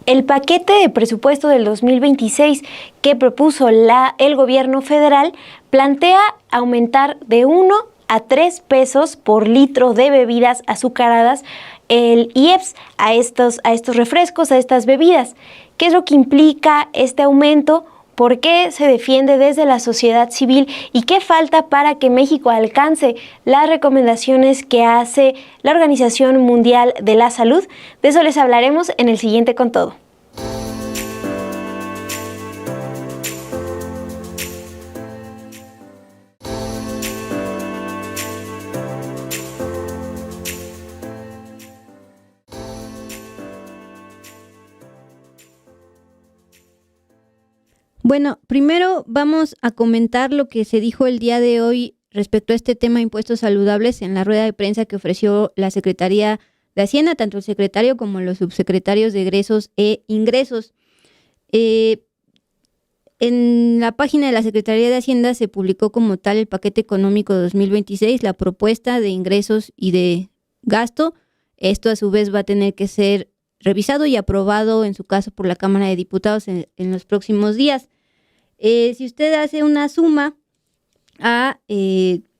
El paquete de presupuesto del 2026 que propuso el gobierno federal plantea aumentar de 1 a 3 pesos por litro de bebidas azucaradas el IEPS a estos refrescos, a estas bebidas. ¿Qué es lo que implica este aumento? ¿Por qué se defiende desde la sociedad civil? ¿Y qué falta para que México alcance las recomendaciones que hace la Organización Mundial de la Salud? De eso les hablaremos en el siguiente Con Todo. Bueno, primero vamos a comentar lo que se dijo el día de hoy respecto a este tema de impuestos saludables en la rueda de prensa que ofreció la Secretaría de Hacienda, tanto el secretario como los subsecretarios de Egresos e Ingresos. En la página de la Secretaría de Hacienda se publicó como tal el paquete económico 2026, la propuesta de ingresos y de gasto. Esto a su vez va a tener que ser revisado y aprobado en su caso por la Cámara de Diputados en los próximos días. Si usted hace una suma a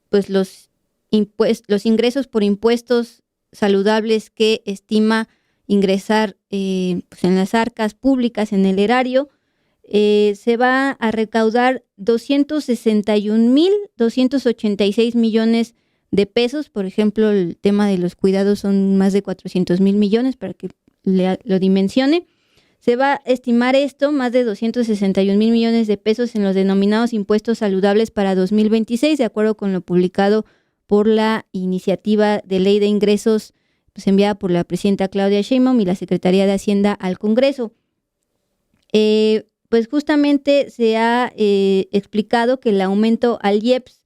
pues los ingresos por impuestos saludables que estima ingresar pues en las arcas públicas, en el erario, se va a recaudar 261,286 millones de pesos. Por ejemplo, el tema de los cuidados son más de 400,000 millones para que lo dimensione. Se va a estimar esto, más de 261,000 millones de pesos en los denominados impuestos saludables para 2026, de acuerdo con lo publicado por la iniciativa de ley de ingresos pues, enviada por la presidenta Claudia Sheinbaum y la Secretaría de Hacienda al Congreso. Pues justamente se ha explicado que el aumento al IEPS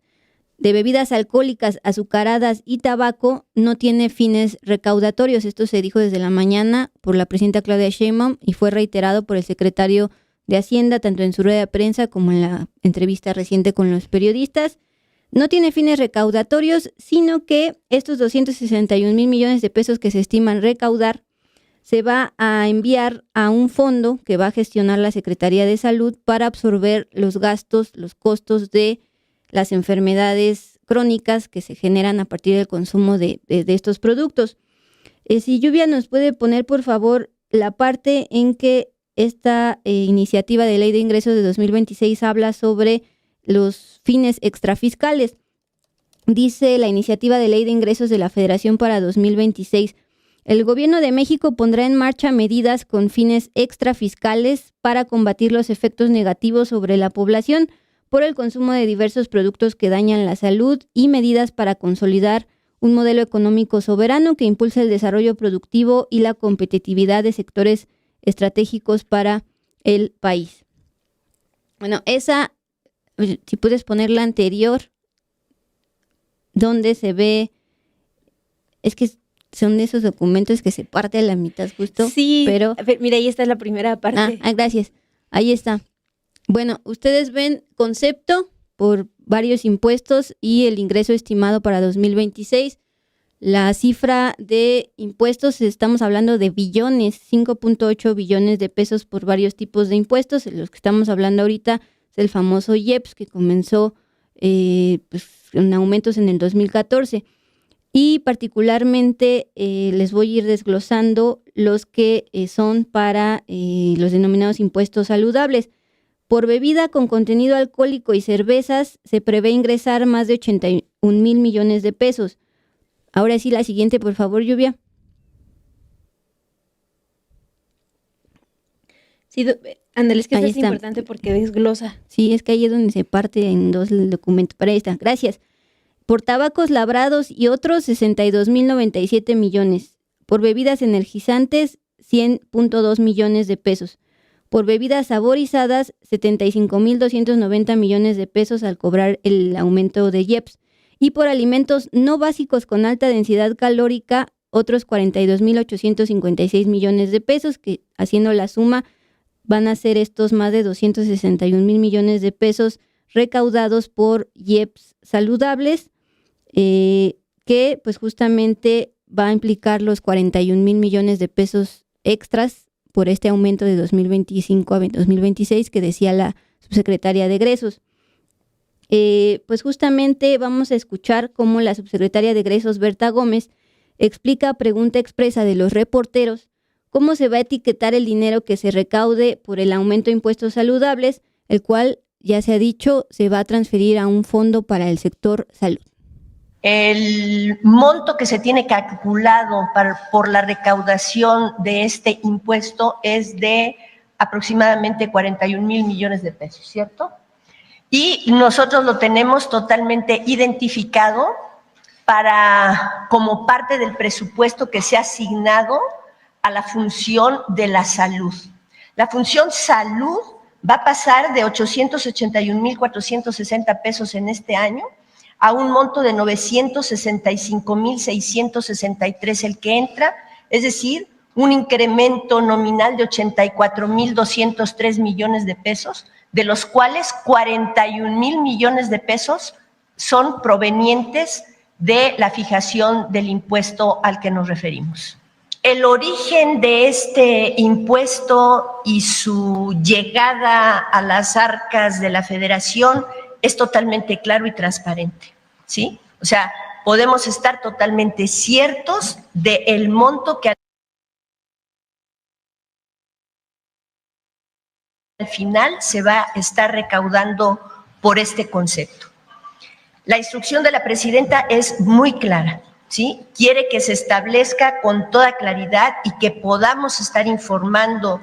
de bebidas alcohólicas, azucaradas y tabaco no tiene fines recaudatorios. Esto se dijo desde la mañana por la presidenta Claudia Sheinbaum y fue reiterado por el secretario de Hacienda, tanto en su rueda de prensa como en la entrevista reciente con los periodistas. No tiene fines recaudatorios, sino que estos 261,000 millones de pesos que se estiman recaudar se va a enviar a un fondo que va a gestionar la Secretaría de Salud para absorber los gastos, los costos de las enfermedades crónicas que se generan a partir del consumo de estos productos. Si Lluvia nos puede poner, por favor, la parte en que esta iniciativa de ley de ingresos de 2026 habla sobre los fines extrafiscales. Dice la iniciativa de ley de ingresos de la Federación para 2026. El Gobierno de México pondrá en marcha medidas con fines extrafiscales para combatir los efectos negativos sobre la población por el consumo de diversos productos que dañan la salud y medidas para consolidar un modelo económico soberano que impulse el desarrollo productivo y la competitividad de sectores estratégicos para el país. Bueno, esa, si puedes poner la anterior, donde se ve, es que son de esos documentos que se parte a la mitad justo. Sí, pero mira, ahí está la primera parte. Gracias, ahí está. Bueno, ustedes ven concepto por varios impuestos y el ingreso estimado para 2026. La cifra de impuestos, estamos hablando de billones, 5.8 billones de pesos por varios tipos de impuestos. Los que estamos hablando ahorita es el famoso IEPS que comenzó pues, en aumentos en el 2014. Y particularmente les voy a ir desglosando los que son para los denominados impuestos saludables. Por bebida con contenido alcohólico y cervezas se prevé ingresar más de 81,000 millones de pesos. Ahora sí, la siguiente, por favor, Lluvia. Sí, ándale, es que Ahí esto es está. importante porque desglosa. Sí, es que ahí es donde se parte en dos el documento. Para ahí está, gracias. Por tabacos labrados y otros, 62,097 millones. Por bebidas energizantes, 100.2 millones de pesos. Por bebidas saborizadas, 75,290 millones de pesos al cobrar el aumento de IEPS. Y por alimentos no básicos con alta densidad calórica, otros 42,856 millones de pesos, que haciendo la suma van a ser estos más de 261,000 millones de pesos recaudados por IEPS saludables, que pues justamente va a implicar los 41,000 millones de pesos extras por este aumento de 2025 a 2026 que decía la subsecretaria de Egresos. Pues justamente vamos a escuchar cómo la subsecretaria de Egresos, Berta Gómez, explica a pregunta expresa de los reporteros cómo se va a etiquetar el dinero que se recaude por el aumento de impuestos saludables, el cual, ya se ha dicho, se va a transferir a un fondo para el sector salud. El monto que se tiene calculado por la recaudación de este impuesto es de aproximadamente 41 mil millones de pesos, ¿cierto? Y nosotros lo tenemos totalmente identificado como parte del presupuesto que se ha asignado a la función de la salud. La función salud va a pasar de 881,460 pesos en este año a un monto de 965,663 el que entra, es decir, un incremento nominal de 84,203 millones de pesos, de los cuales 41,000 millones de pesos son provenientes de la fijación del impuesto al que nos referimos. El origen de este impuesto y su llegada a las arcas de la Federación es totalmente claro y transparente, ¿sí? O sea, podemos estar totalmente ciertos del monto que al final se va a estar recaudando por este concepto. La instrucción de la presidenta es muy clara, ¿sí? Quiere que se establezca con toda claridad y que podamos estar informando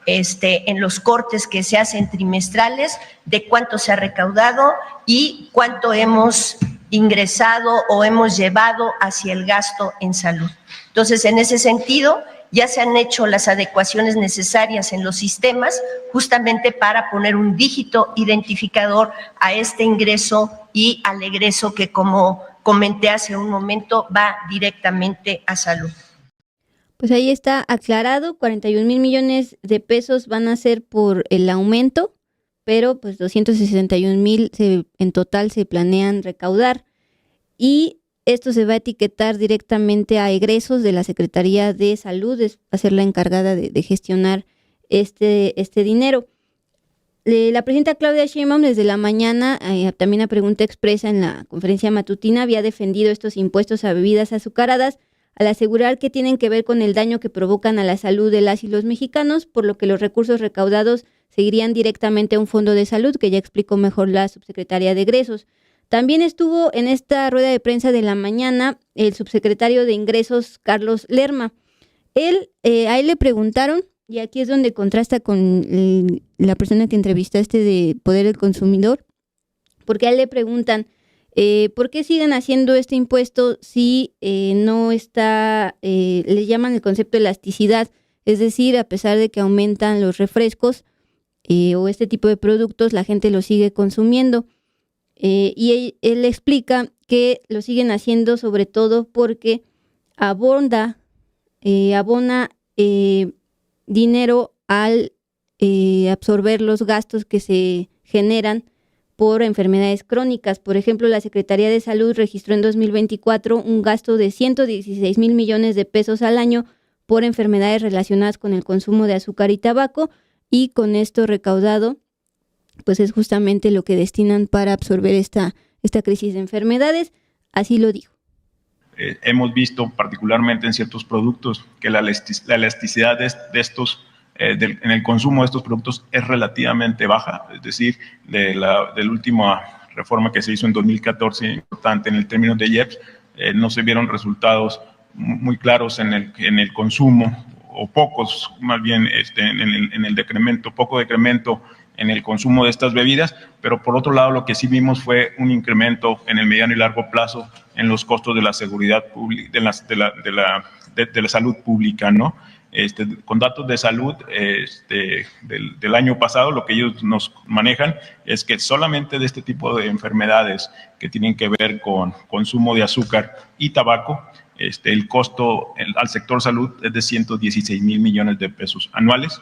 en los cortes que se hacen trimestrales de cuánto se ha recaudado y cuánto hemos ingresado o hemos llevado hacia el gasto en salud. Entonces, en ese sentido, ya se han hecho las adecuaciones necesarias en los sistemas justamente para poner un dígito identificador a este ingreso y al egreso que, como comenté hace un momento, va directamente a salud. Pues ahí está aclarado, 41,000 millones de pesos van a ser por el aumento, pero pues 261,000 en total se planean recaudar y esto se va a etiquetar directamente a egresos de la Secretaría de Salud, va a ser la encargada de gestionar este dinero. La presidenta Claudia Sheinbaum desde la mañana, también a pregunta expresa en la conferencia matutina, había defendido estos impuestos a bebidas azucaradas al asegurar que tienen que ver con el daño que provocan a la salud de las y los mexicanos, por lo que los recursos recaudados seguirían directamente a un fondo de salud, que ya explicó mejor la subsecretaria de Egresos. También estuvo en esta rueda de prensa de la mañana el subsecretario de Ingresos, Carlos Lerma. A él le preguntaron, y aquí es donde contrasta con la persona que entrevistaste de Poder del Consumidor, porque a él le preguntan, ¿por qué siguen haciendo este impuesto si no está, le llaman el concepto de elasticidad? Es decir, a pesar de que aumentan los refrescos o este tipo de productos, la gente los sigue consumiendo. Y él explica que lo siguen haciendo sobre todo porque abona dinero al absorber los gastos que se generan por enfermedades crónicas. Por ejemplo, la Secretaría de Salud registró en 2024 un gasto de 116,000 millones de pesos al año por enfermedades relacionadas con el consumo de azúcar y tabaco, y con esto recaudado pues es justamente lo que destinan para absorber esta crisis de enfermedades. Así lo dijo. Hemos visto particularmente en ciertos productos que la elasticidad de estos, en el consumo de estos productos es relativamente baja, es decir, de la última reforma que se hizo en 2014, importante en el término de IEPS, no se vieron resultados muy claros en el consumo, o pocos más bien en el decremento, poco decremento en el consumo de estas bebidas, pero por otro lado lo que sí vimos fue un incremento en el mediano y largo plazo en los costos de la seguridad pública, de la salud pública, ¿no? Con datos de salud del año pasado, lo que ellos nos manejan es que solamente de este tipo de enfermedades que tienen que ver con consumo de azúcar y tabaco, el costo al sector salud es de 116,000 millones de pesos anuales,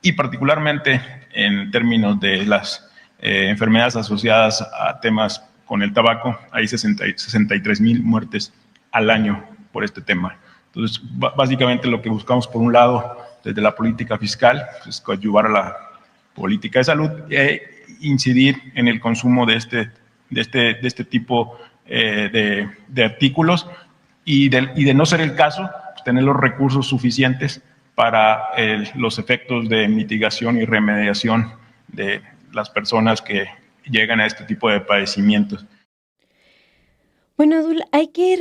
y particularmente en términos de las enfermedades asociadas a temas con el tabaco, hay 63,000 muertes al año por este tema. Entonces, básicamente lo que buscamos, por un lado, desde la política fiscal, pues, coadyuvar a la política de salud e incidir en el consumo de este tipo de artículos y de no ser el caso, pues, tener los recursos suficientes para los efectos de mitigación y remediación de las personas que llegan a este tipo de padecimientos. Bueno, Adul, hay que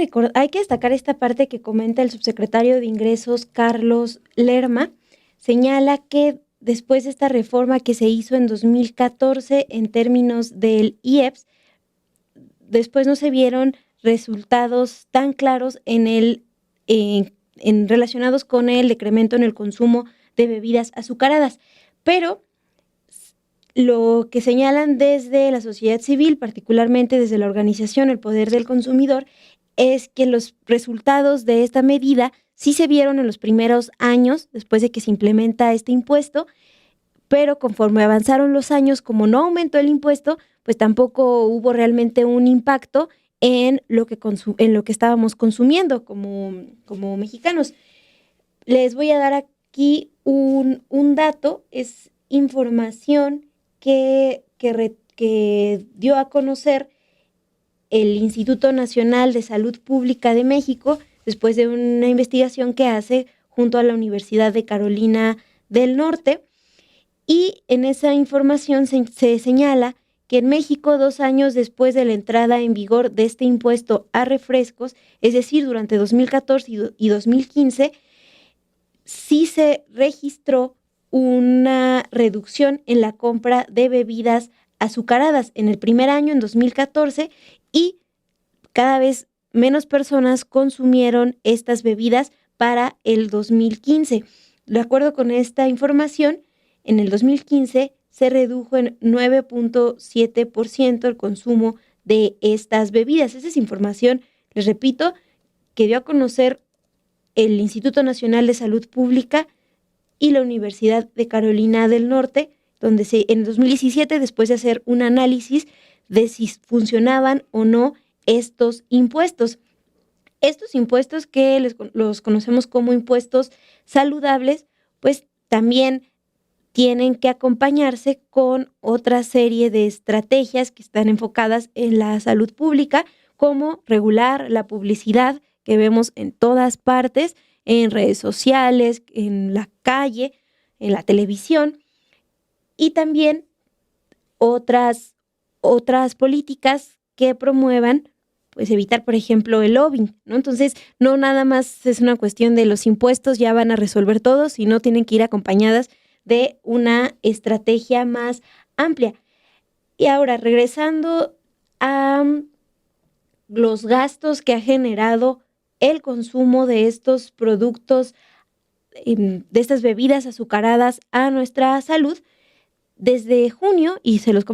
destacar esta parte que comenta el subsecretario de Ingresos, Carlos Lerma. Señala que después de esta reforma que se hizo en 2014 en términos del IEPS, después no se vieron resultados tan claros relacionados con el decremento en el consumo de bebidas azucaradas. Pero lo que señalan desde la sociedad civil, particularmente desde la organización El Poder del Consumidor, es que los resultados de esta medida sí se vieron en los primeros años después de que se implementa este impuesto, pero conforme avanzaron los años, como no aumentó el impuesto, pues tampoco hubo realmente un impacto en lo que estábamos consumiendo como mexicanos. Les voy a dar aquí un dato, es información que dio a conocer el Instituto Nacional de Salud Pública de México después de una investigación que hace junto a la Universidad de Carolina del Norte. Y en esa información se señala que en México, 2 años después de la entrada en vigor de este impuesto a refrescos, es decir, durante 2014 y 2015, sí se registró una reducción en la compra de bebidas azucaradas en el primer año, en 2014, y cada vez menos personas consumieron estas bebidas para el 2015. De acuerdo con esta información, en el 2015 se redujo en 9.7% el consumo de estas bebidas. Esa es información, les repito, que dio a conocer el Instituto Nacional de Salud Pública y la Universidad de Carolina del Norte, donde en 2017, después de hacer un análisis de si funcionaban o no estos impuestos. Estos impuestos que los conocemos como impuestos saludables, pues también tienen que acompañarse con otra serie de estrategias que están enfocadas en la salud pública, como regular la publicidad que vemos en todas partes, en redes sociales, en la calle, en la televisión, y también otras políticas que promuevan, pues evitar, por ejemplo, el lobbying, ¿no? Entonces, no nada más es una cuestión de los impuestos, ya van a resolver todo, sino tienen que ir acompañadas de una estrategia más amplia. Y ahora, regresando a los gastos que ha generado el consumo de estos productos, de estas bebidas azucaradas a nuestra salud, desde junio, y se los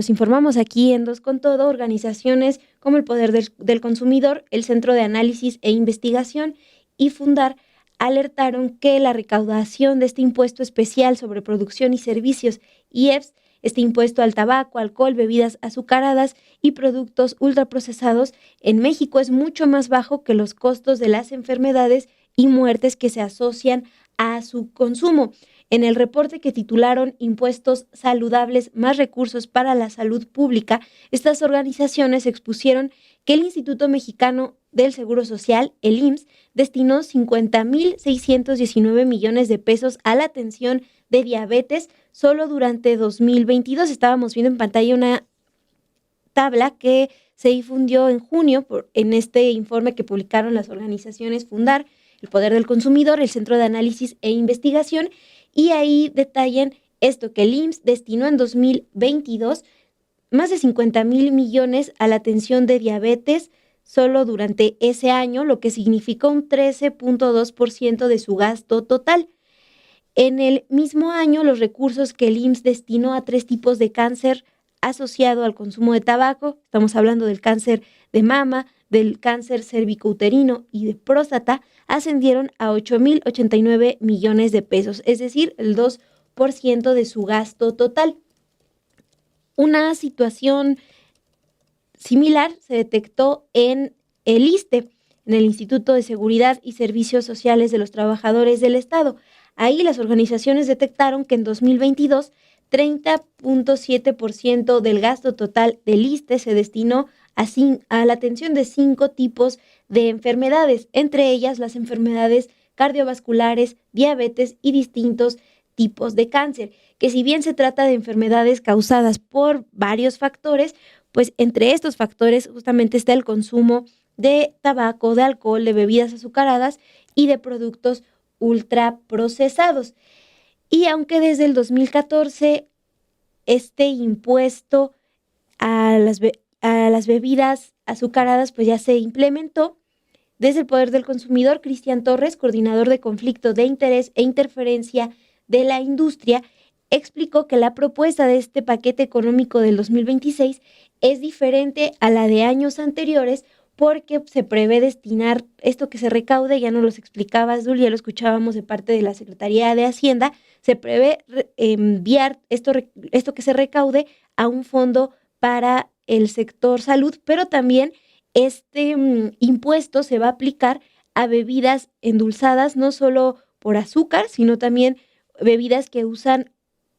informamos aquí en Dos con Todo, organizaciones como el Poder del Consumidor, el Centro de Análisis e Investigación y Fundar alertaron que la recaudación de este impuesto especial sobre producción y servicios, IEPS, este impuesto al tabaco, alcohol, bebidas azucaradas y productos ultraprocesados, en México es mucho más bajo que los costos de las enfermedades y muertes que se asocian a su consumo. En el reporte que titularon Impuestos Saludables, más recursos para la salud pública, estas organizaciones expusieron que el Instituto Mexicano del Seguro Social, el IMSS, destinó 50,619 millones de pesos a la atención de diabetes solo durante 2022. Estábamos viendo en pantalla una tabla que se difundió en junio en este informe que publicaron las organizaciones Fundar, el Poder del Consumidor, el Centro de Análisis e Investigación, y ahí detallan esto, que el IMSS destinó en 2022 más de 50,000 millones a la atención de diabetes solo durante ese año, lo que significó un 13.2% de su gasto total. En el mismo año, los recursos que el IMSS destinó a 3 tipos de cáncer asociado al consumo de tabaco, estamos hablando del cáncer de mama, del cáncer cervicouterino y de próstata, ascendieron a 8,089 millones de pesos, es decir, el 2% de su gasto total. Una situación similar se detectó en el ISSSTE, en el Instituto de Seguridad y Servicios Sociales de los Trabajadores del Estado. Ahí las organizaciones detectaron que en 2022 30.7% del gasto total del ISSSTE se destinó a la atención de 5 tipos de enfermedades, entre ellas las enfermedades cardiovasculares, diabetes y distintos tipos de cáncer, que si bien se trata de enfermedades causadas por varios factores, pues entre estos factores justamente está el consumo de tabaco, de alcohol, de bebidas azucaradas y de productos ultraprocesados. Y aunque desde el 2014 este impuesto a las bebidas azucaradas pues ya se implementó, desde el Poder del Consumidor, Cristian Torres, coordinador de conflicto de interés e interferencia de la industria, explicó que la propuesta de este paquete económico del 2026 es diferente a la de años anteriores porque se prevé destinar esto que se recaude, ya nos lo explicabas, Dul, ya lo escuchábamos de parte de la Secretaría de Hacienda, se prevé enviar esto que se recaude a un fondo para el sector salud, pero también este impuesto se va a aplicar a bebidas endulzadas, no solo por azúcar, sino también bebidas que usan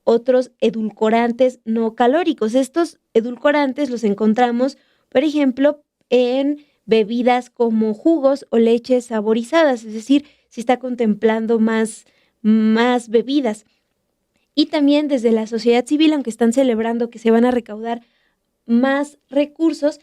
otros edulcorantes no calóricos. Estos edulcorantes los encontramos, por ejemplo, en bebidas como jugos o leches saborizadas, es decir, se está contemplando más bebidas. Y también desde la sociedad civil, aunque están celebrando que se van a recaudar más recursos,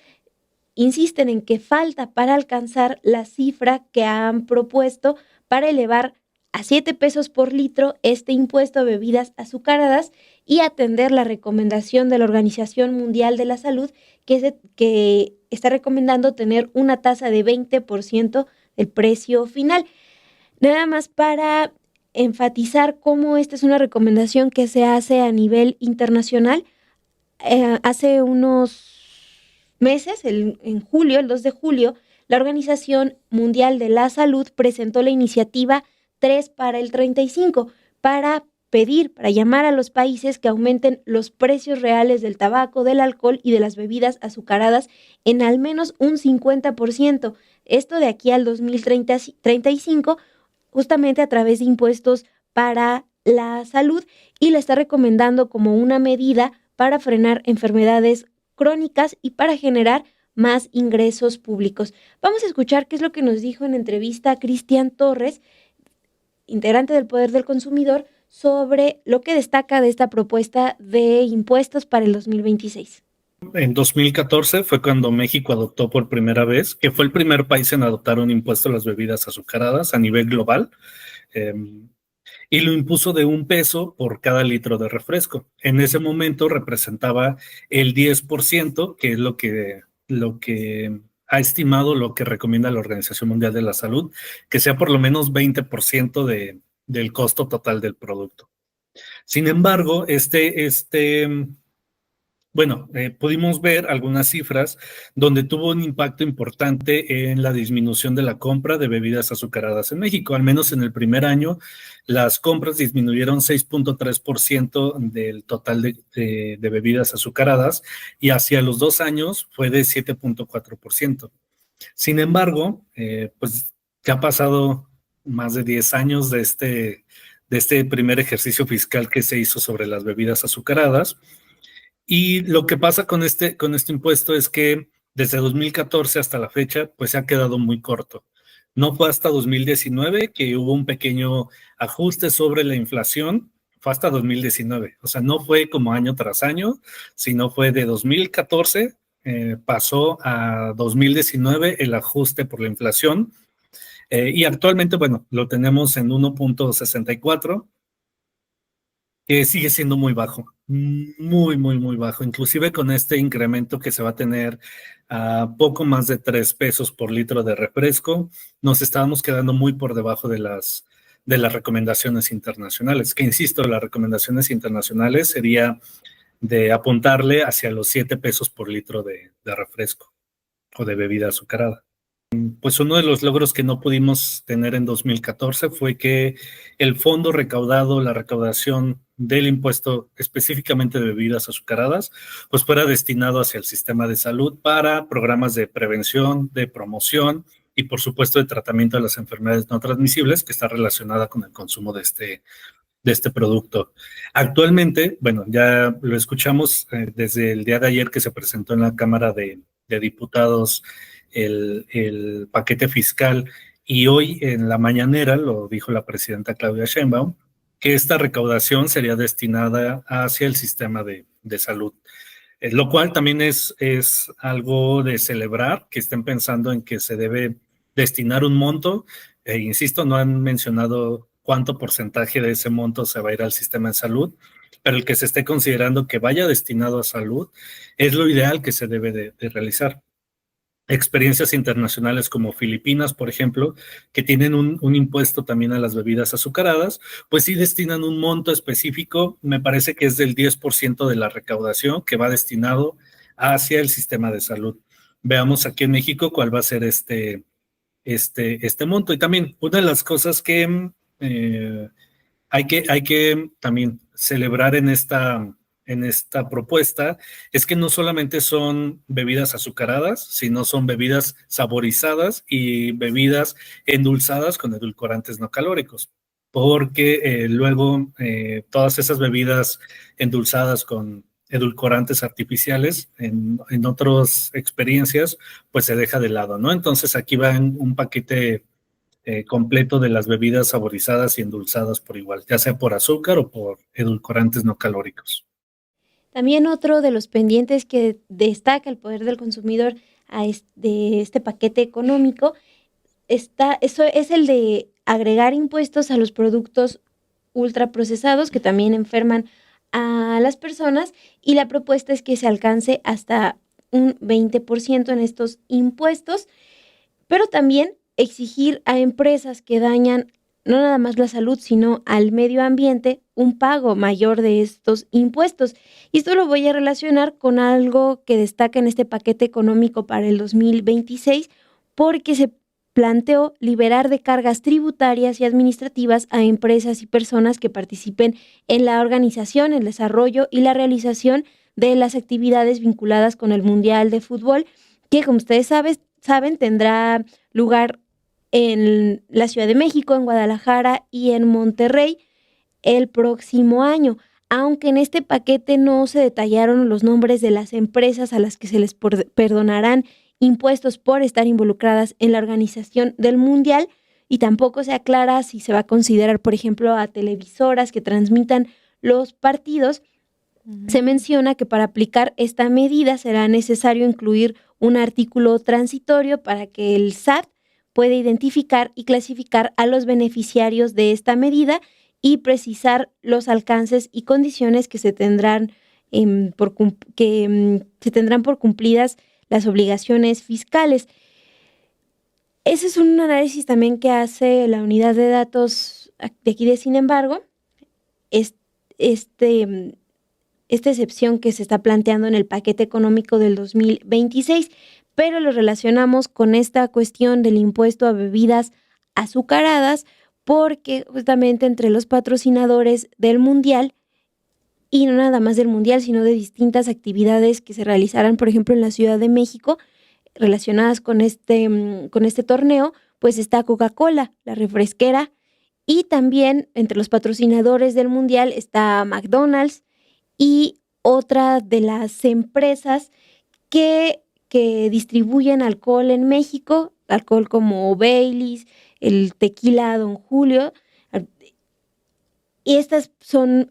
insisten en que falta para alcanzar la cifra que han propuesto para elevar a 7 pesos por litro este impuesto a bebidas azucaradas y atender la recomendación de la Organización Mundial de la Salud que está recomendando tener una tasa de 20% del precio final. Nada más para enfatizar cómo esta es una recomendación que se hace a nivel internacional. Hace unos meses, en julio, el 2 de julio, la Organización Mundial de la Salud presentó la iniciativa 3 para el 35 para llamar a los países que aumenten los precios reales del tabaco, del alcohol y de las bebidas azucaradas en al menos un 50%. Esto de aquí al 2035, justamente a través de impuestos para la salud, y la está recomendando como una medida para frenar enfermedades crónicas y para generar más ingresos públicos. Vamos a escuchar qué es lo que nos dijo en entrevista Cristian Torres, integrante del Poder del Consumidor, sobre lo que destaca de esta propuesta de impuestos para el 2026. En 2014 fue cuando México adoptó por primera vez, que fue el primer país en adoptar un impuesto a las bebidas azucaradas a nivel global, y lo impuso de 1 peso por cada litro de refresco. En ese momento representaba el 10%, que es lo que ha estimado, lo que recomienda la Organización Mundial de la Salud, que sea por lo menos 20% del costo total del producto. Sin embargo, pudimos ver algunas cifras donde tuvo un impacto importante en la disminución de la compra de bebidas azucaradas en México. Al menos en el primer año, las compras disminuyeron 6.3% del total de bebidas azucaradas y hacia los 2 años fue de 7.4%. Sin embargo, pues ya ha pasado más de 10 años de este primer ejercicio fiscal que se hizo sobre las bebidas azucaradas. Y lo que pasa con este impuesto es que desde 2014 hasta la fecha, pues se ha quedado muy corto. No fue hasta 2019 que hubo un pequeño ajuste sobre la inflación, fue hasta 2019. O sea, no fue como año tras año, sino fue de 2014, pasó a 2019 el ajuste por la inflación. Y actualmente, bueno, lo tenemos en 1.64, que sigue siendo muy bajo, muy, muy, muy bajo. Inclusive con este incremento que se va a tener a poco más de 3 pesos por litro de refresco, nos estábamos quedando muy por debajo de las recomendaciones internacionales, que insisto, las recomendaciones internacionales sería de apuntarle hacia los 7 pesos por litro de refresco o de bebida azucarada. Pues uno de los logros que no pudimos tener en 2014 fue que el fondo recaudado, la recaudación del impuesto específicamente de bebidas azucaradas, pues fuera destinado hacia el sistema de salud para programas de prevención, de promoción y por supuesto de tratamiento de las enfermedades no transmisibles que está relacionada con el consumo de este producto. Actualmente, bueno, ya lo escuchamos desde el día de ayer que se presentó en la Cámara de Diputados el paquete fiscal, y hoy en la mañanera lo dijo la presidenta Claudia Sheinbaum, que esta recaudación sería destinada hacia el sistema de salud. Lo cual también es algo de celebrar, que estén pensando en que se debe destinar un monto. Insisto, no han mencionado cuánto porcentaje de ese monto se va a ir al sistema de salud, pero el que se esté considerando que vaya destinado a salud es lo ideal que se debe de realizar. Experiencias internacionales como Filipinas, por ejemplo, que tienen un impuesto también a las bebidas azucaradas, pues sí destinan un monto específico, me parece que es del 10% de la recaudación que va destinado hacia el sistema de salud. Veamos aquí en México cuál va a ser este monto. Y también una de las cosas que hay que también celebrar en esta propuesta es que no solamente son bebidas azucaradas, sino son bebidas saborizadas y bebidas endulzadas con edulcorantes no calóricos, porque luego todas esas bebidas endulzadas con edulcorantes artificiales en otras experiencias pues se deja de lado, ¿no? Entonces aquí va en un paquete completo de las bebidas saborizadas y endulzadas por igual, ya sea por azúcar o por edulcorantes no calóricos. También otro de los pendientes que destaca el poder del consumidor de este paquete económico eso es el de agregar impuestos a los productos ultraprocesados que también enferman a las personas, y la propuesta es que se alcance hasta un 20% en estos impuestos, pero también exigir a empresas que dañan no nada más la salud, sino al medio ambiente, un pago mayor de estos impuestos. Y esto lo voy a relacionar con algo que destaca en este paquete económico para el 2026, porque se planteó liberar de cargas tributarias y administrativas a empresas y personas que participen en la organización, el desarrollo y la realización de las actividades vinculadas con el Mundial de Fútbol, que como ustedes saben tendrá lugar en la Ciudad de México, en Guadalajara y en Monterrey el próximo año. Aunque en este paquete no se detallaron los nombres de las empresas a las que se les perdonarán impuestos por estar involucradas en la organización del Mundial, y tampoco se aclara si se va a considerar, por ejemplo, a televisoras que transmitan los partidos. Se menciona que para aplicar esta medida será necesario incluir un artículo transitorio para que el SAT pueda identificar y clasificar a los beneficiarios de esta medida y precisar los alcances y condiciones que se tendrán por cumplidas las obligaciones fiscales. Ese es un análisis también que hace la unidad de datos de aquí de Sin embargo, esta excepción que se está planteando en el paquete económico del 2026, pero lo relacionamos con esta cuestión del impuesto a bebidas azucaradas, porque justamente entre los patrocinadores del Mundial, y no nada más del Mundial, sino de distintas actividades que se realizarán, por ejemplo, en la Ciudad de México, relacionadas con este torneo, pues está Coca-Cola, la refresquera, y también entre los patrocinadores del Mundial está McDonald's y otra de las empresas que distribuyen alcohol en México, alcohol como Baileys, el tequila Don Julio, y estas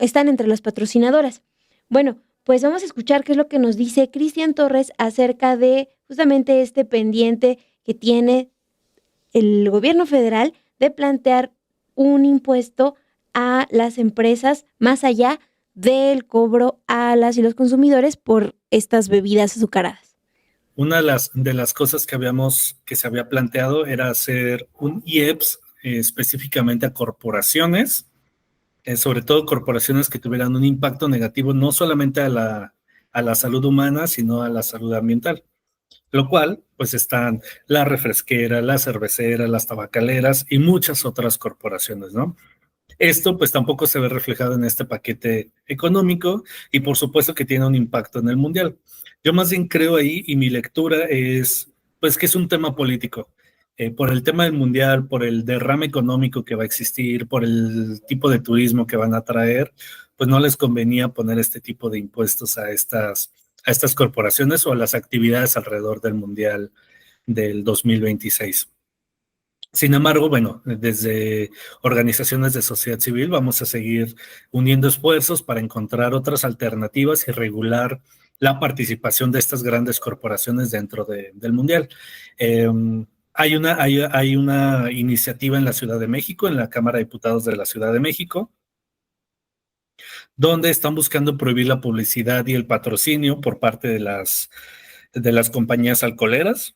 están entre las patrocinadoras. Bueno, pues vamos a escuchar qué es lo que nos dice Cristian Torres acerca de justamente este pendiente que tiene el gobierno federal de plantear un impuesto a las empresas más allá del cobro a las y los consumidores por estas bebidas azucaradas. Una de las cosas que se había planteado era hacer un IEPS específicamente a corporaciones, sobre todo corporaciones que tuvieran un impacto negativo no solamente a la salud humana, sino a la salud ambiental. Lo cual, pues están la refresquera, la cervecera, las tabacaleras y muchas otras corporaciones, ¿no? Esto pues tampoco se ve reflejado en este paquete económico y por supuesto que tiene un impacto en el Mundial. Yo más bien creo ahí, y mi lectura es pues que es un tema político. por el tema del mundial, por el derrame económico que va a existir, por el tipo de turismo que van a traer, pues no les convenía poner este tipo de impuestos a estas corporaciones o a las actividades alrededor del mundial del 2026. Sin embargo, bueno, desde organizaciones de sociedad civil vamos a seguir uniendo esfuerzos para encontrar otras alternativas y regular la participación de estas grandes corporaciones dentro del mundial. Hay una iniciativa en la Ciudad de México, en la Cámara de Diputados de la Ciudad de México, donde están buscando prohibir la publicidad y el patrocinio por parte de las compañías alcoholeras.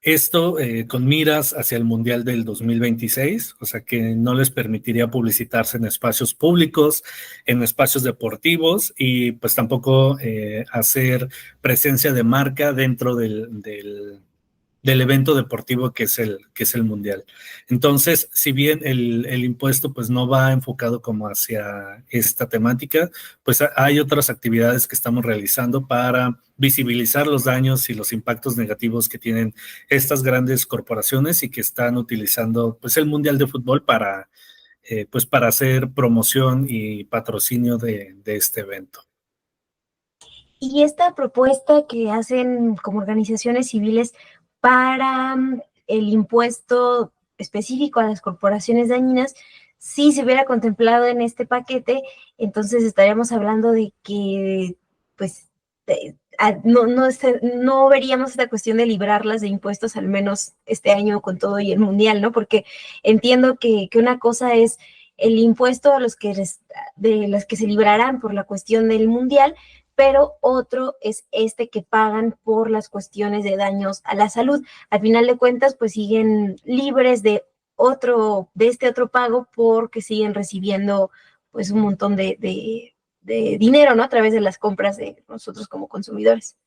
Esto con miras hacia el Mundial del 2026, o sea que no les permitiría publicitarse en espacios públicos, en espacios deportivos y pues tampoco hacer presencia de marca dentro del evento deportivo que es el Mundial. Entonces, si bien el impuesto pues no va enfocado como hacia esta temática, pues hay otras actividades que estamos realizando para visibilizar los daños y los impactos negativos que tienen estas grandes corporaciones y que están utilizando pues el Mundial de Fútbol para hacer promoción y patrocinio de este evento. Y esta propuesta que hacen como organizaciones civiles para el impuesto específico a las corporaciones dañinas, si se hubiera contemplado en este paquete, entonces estaríamos hablando de que pues no veríamos esta cuestión de librarlas de impuestos, al menos este año con todo y el mundial, ¿no? Porque entiendo que una cosa es el impuesto a de los que se librarán por la cuestión del mundial, pero otro es este que pagan por las cuestiones de daños a la salud. Al final de cuentas, pues siguen libres de este otro pago porque siguen recibiendo pues un montón de dinero, ¿no? A través de las compras de nosotros como consumidores.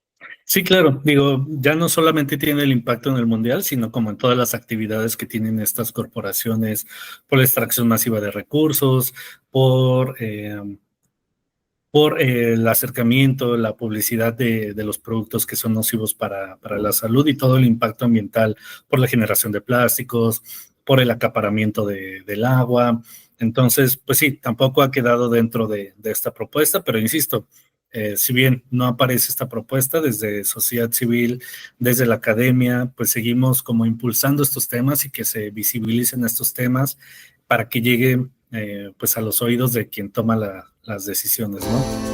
Sí, claro. Digo, ya no solamente tiene el impacto en el mundial, sino como en todas las actividades que tienen estas corporaciones por la extracción masiva de recursos, por el acercamiento, la publicidad de los productos que son nocivos para la salud y todo el impacto ambiental por la generación de plásticos, por el acaparamiento del agua. Entonces, pues sí, tampoco ha quedado dentro de esta propuesta, pero insisto, si bien no aparece esta propuesta desde sociedad civil, desde la academia, pues seguimos como impulsando estos temas y que se visibilicen estos temas para que lleguen pues a los oídos de quien toma las decisiones, ¿no?